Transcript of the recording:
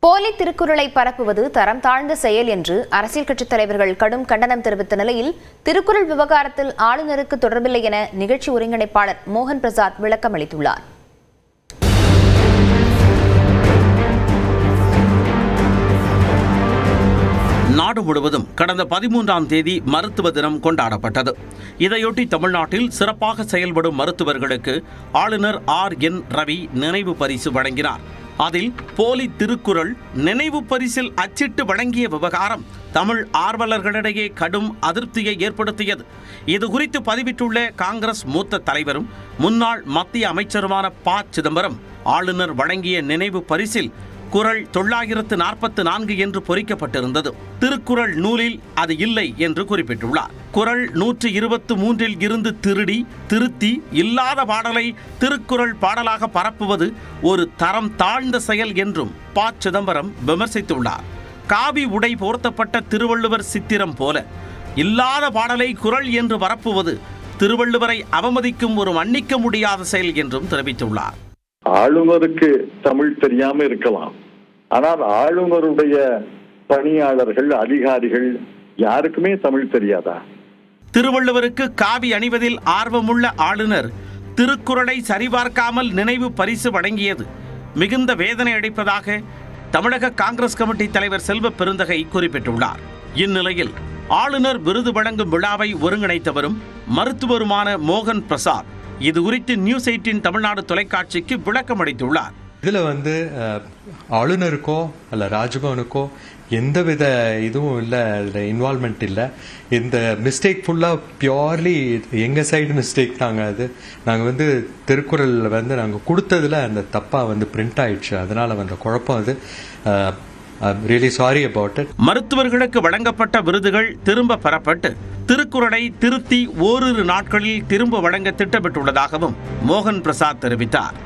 போலி திருக்குறளை பரப்புவது தரம் தாழ்ந்த செயல் என்று அரசியல் கட்சித் தலைவர்கள் கடும் கண்டனம் தெரிவித்த நிலையில் திருக்குறள் விவகாரத்தில் ஆளுநருக்கு தொடர்பில்லை என நிகழ்ச்சி ஒருங்கிணைப்பாளர் மோகன் பிரசாத் விளக்கம் அளித்துள்ளார். நாடு முழுவதும் கடந்த 13ஆம் தேதி மருத்துவ தினம் கொண்டாடப்பட்டது. இதையொட்டி தமிழ்நாட்டில் சிறப்பாக செயல்படும் மருத்துவர்களுக்கு ஆளுநர் RN ரவி நினைவு பரிசு வழங்கினார். அதில் போலி திருக்குறள் நினைவு பரிசில் அச்சிட்டு வழங்கிய விவகாரம் தமிழ் ஆர்வலர்களிடையே கடும் அதிருப்தியை ஏற்படுத்தியது. இதுகுறித்து பதிவிட்டுள்ள காங்கிரஸ் மூத்த தலைவரும் முன்னாள் மத்திய அமைச்சருமான ப. சிதம்பரம், ஆளுநர் வழங்கிய நினைவு பரிசில் குறள் 944 என்று பொறிக்கப்பட்டிருந்தது. திருக்குறள் நூலில் அது இல்லை என்று குறிப்பிட்டுள்ளார். குறள் 123 இருந்து திருத்தி இல்லாத பாடலை திருக்குறள் பாடலாக பரப்புவது ஒரு தரம் தாழ்ந்த செயல் என்றும் ப. சிதம்பரம் விமர்சித்துள்ளார். காவி உடை போர்த்தப்பட்ட திருவள்ளுவர் சித்திரம் போல இல்லாத பாடலை குறள் என்று பரப்புவது திருவள்ளுவரை அவமதிக்கும் ஒரு மன்னிக்க முடியாத செயல் என்றும் தெரிவித்துள்ளார். ஆளுநருக்கு தமிழ் தெரியாம இருக்கலாம், ஆனால் ஆளுநருடைய பணியாளர்கள், அதிகாரிகள் யாருக்குமே தமிழ் தெரியாதா? திருவள்ளுவருக்கு காவி அணிவதில் ஆர்வமுள்ள ஆளுநர் திருக்குறளை சரிபார்க்காமல் நினைவு பரிசு வழங்கியது மிகுந்த வேதனை அளிப்பதாக தமிழக காங்கிரஸ் கமிட்டி தலைவர் செல்வ பெருந்தகை குறிப்பிட்டுள்ளார். இந்நிலையில் ஆளுநர் விருது வழங்கும் விழாவை ஒருங்கிணைத்தவரும் மருத்துவருமான மோகன் பிரசாத் இது குறித்து நியூஸ் 18 தமிழ்நாடு தொலைக்காட்சிக்கு விளக்கம் அளித்துள்ளார். இதில் ஆளுநருக்கோ அல்ல ராஜ்பவனுக்கோ எந்தவித இதுவும் இல்லை, அதில் இன்வால்மெண்ட் இல்லை. இந்த மிஸ்டேக் ஃபுல்லாக பியோர்லி எங்கள் சைடு மிஸ்டேக் தாங்க. நாங்கள் திருக்குறளில் நாங்கள் கொடுத்ததில் அந்த தப்பாக பிரிண்ட் ஆயிடுச்சு. அதனால் வந்த குழப்பம் அது. really sorry about it. மருத்துவர்களுக்கு வழங்கப்பட்ட விருதுகள் திரும்ப பெறப்பட்டு திருக்குறளை திருத்தி ஓரிரு நாட்களில் திரும்ப வழங்க திட்டமிட்டுள்ளதாகவும் மோகன் பிரசாத் தெரிவித்தார்.